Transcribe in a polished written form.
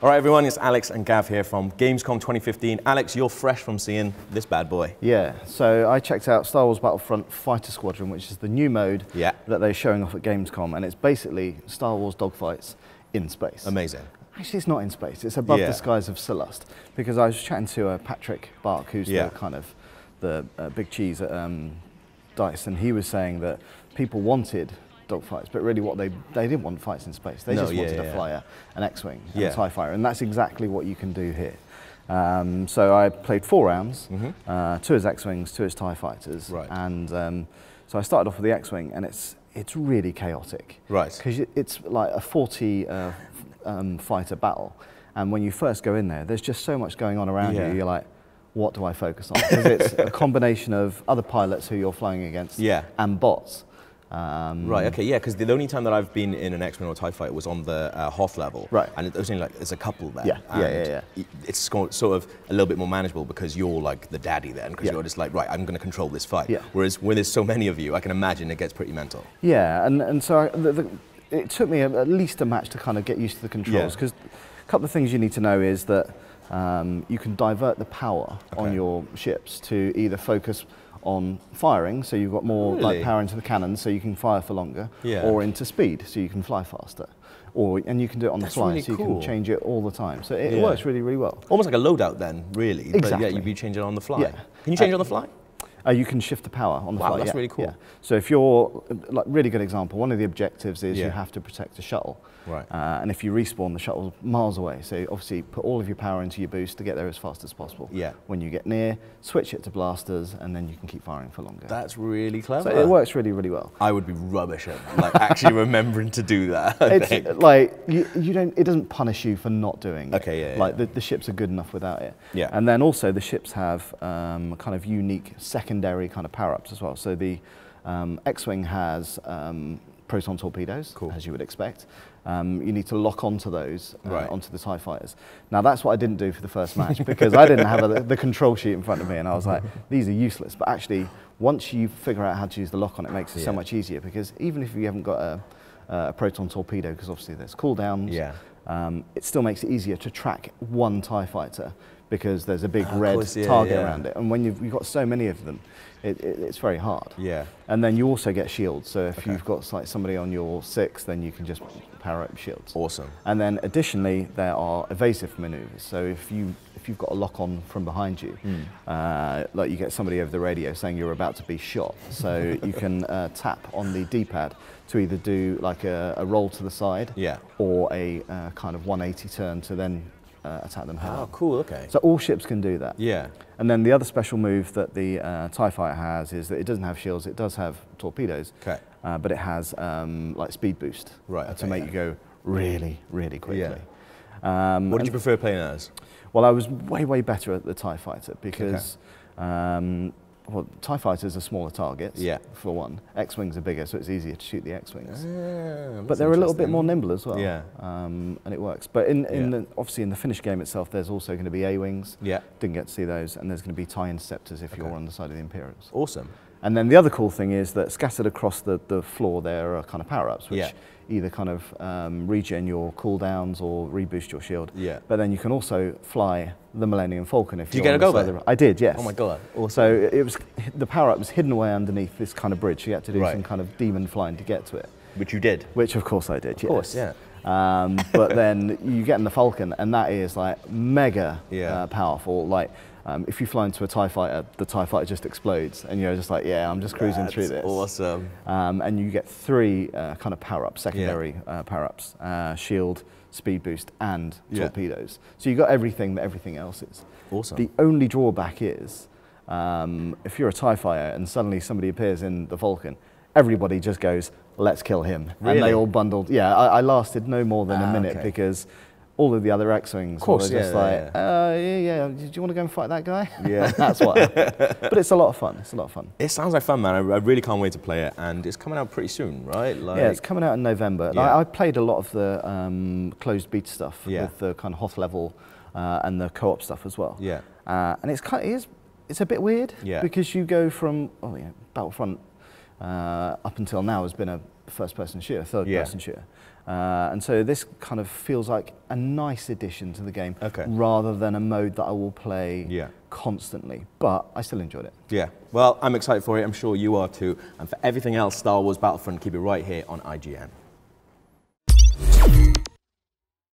All right, everyone, it's Alex and Gav here from Gamescom 2015. Alex, you're fresh from seeing this bad boy. Yeah, so I checked out Star Wars Battlefront Fighter Squadron, which is the new mode that they're showing off at Gamescom, and it's basically Star Wars dogfights in space. Amazing. Actually, it's not in space. It's above the skies of Sullust, because I was chatting to Patrick Bark, who's the kind of the big cheese at DICE, and he was saying that people wanted dogfights, but really what they didn't want fights in space. They just wanted to fly an X-Wing and a TIE fighter, and that's exactly what you can do here. So I played 4 rounds, 2 as X-Wings, 2 as TIE fighters, and so I started off with the X-Wing, and it's really chaotic, because it's like a 40 fighter battle, and when you first go in there, there's just so much going on around you. You're like, what do I focus on? Because it's a combination of other pilots who you're flying against and bots. Because the only time that I've been in an X-Wing or TIE fighter was on the Hoth level, and there's only there's a couple there. It's sort of a little bit more manageable because you're like the daddy then, because you're just like, right, I'm going to control this fight. Whereas when there's so many of you, I can imagine it gets pretty mental. And so it took me at least a match to kind of get used to the controls, because a couple of things you need to know is that you can divert the power on your ships to either focus on firing, so you've got more power into the cannon, so you can fire for longer, or into speed, so you can fly faster, and you can do it on the fly, so you can change it all the time. So it works really, really well. Almost like a loadout then, really. Exactly. But you'd be changing it on the fly. Can you change it on the fly? You can shift the power on the fly. Wow, that's really cool. So if you're, like, really good example, one of the objectives is you have to protect a shuttle. And if you respawn, the shuttle's miles away. So obviously put all of your power into your boost to get there as fast as possible. When you get near, switch it to blasters, and then you can keep firing for longer. That's really clever. So it works really, really well. I would be rubbish at like actually remembering to do that. It's like you don't. It doesn't punish you for not doing it. Like the ships are good enough without it. And then also the ships have kind of unique secondary kind of power-ups as well. So the X-Wing has proton torpedoes, as you would expect. You need to lock onto those, onto the TIE fighters. Now that's what I didn't do for the first match, because I didn't have the control sheet in front of me, and I was like, these are useless. But actually, once you figure out how to use the lock on, it makes it so much easier, because even if you haven't got a proton torpedo, because obviously there's cooldowns, it still makes it easier to track one TIE fighter, because there's a big red target around it. And when you've got so many of them, it's very hard. And then you also get shields. So if you've got like somebody on your 6, then you can just power up shields. Awesome. And then additionally, there are evasive maneuvers. So if you've got a lock on from behind you, like you get somebody over the radio saying you're about to be shot, so you can tap on the D-pad to either do like a roll to the side, or a kind of 180 turn to then attack them head on. Oh, cool, okay. So all ships can do that. And then the other special move that the TIE fighter has is that it doesn't have shields, it does have torpedoes, but it has like speed boost to make you go really, really quickly. What did you prefer playing as? Well, I was way better at the TIE fighter, because well, TIE fighters are smaller targets, for one. X-Wings are bigger, so it's easier to shoot the X-Wings. But they're a little bit more nimble as well, and it works. But obviously in the finished game itself, there's also going to be A-Wings. Didn't get to see those, and there's going to be TIE Interceptors if you're on the side of the Imperials. Awesome. And then the other cool thing is that scattered across the floor there are kind of power-ups, which either kind of regen your cooldowns or reboost your shield. But then you can also fly the Millennium Falcon if you get a go there? I did, yes. Oh my god, awesome. So the power-up was hidden away underneath this kind of bridge. So you had to do some kind of demon flying to get to it. Which you did? Which of course I did, Of course, yeah. But then you get in the Falcon, and that is like mega powerful. Like if you fly into a TIE fighter, the TIE fighter just explodes, and you're just like, I'm just cruising through this. Awesome. And you get 3 kind of power-ups, secondary power-ups: shield, speed boost, and torpedoes. So you got everything that everything else is. Awesome. The only drawback is if you're a TIE fighter and suddenly somebody appears in the Falcon, everybody just goes, let's kill him. Really? And they all bundled. I lasted no more than a minute, because all of the other X-Wings were just do you want to go and fight that guy? That's what happened. But it's a lot of fun. It's a lot of fun. It sounds like fun, man. I really can't wait to play it, and it's coming out pretty soon, right? Like, it's coming out in November. I played a lot of the closed beta stuff with the kind of Hoth level and the co-op stuff as well. And it's a bit weird, because you go from Battlefront up until now has been a first-person shooter, third-person shooter. And so this kind of feels like a nice addition to the game, rather than a mode that I will play constantly. But I still enjoyed it. Yeah. Well, I'm excited for it. I'm sure you are too. And for everything else Star Wars Battlefront, keep it right here on IGN.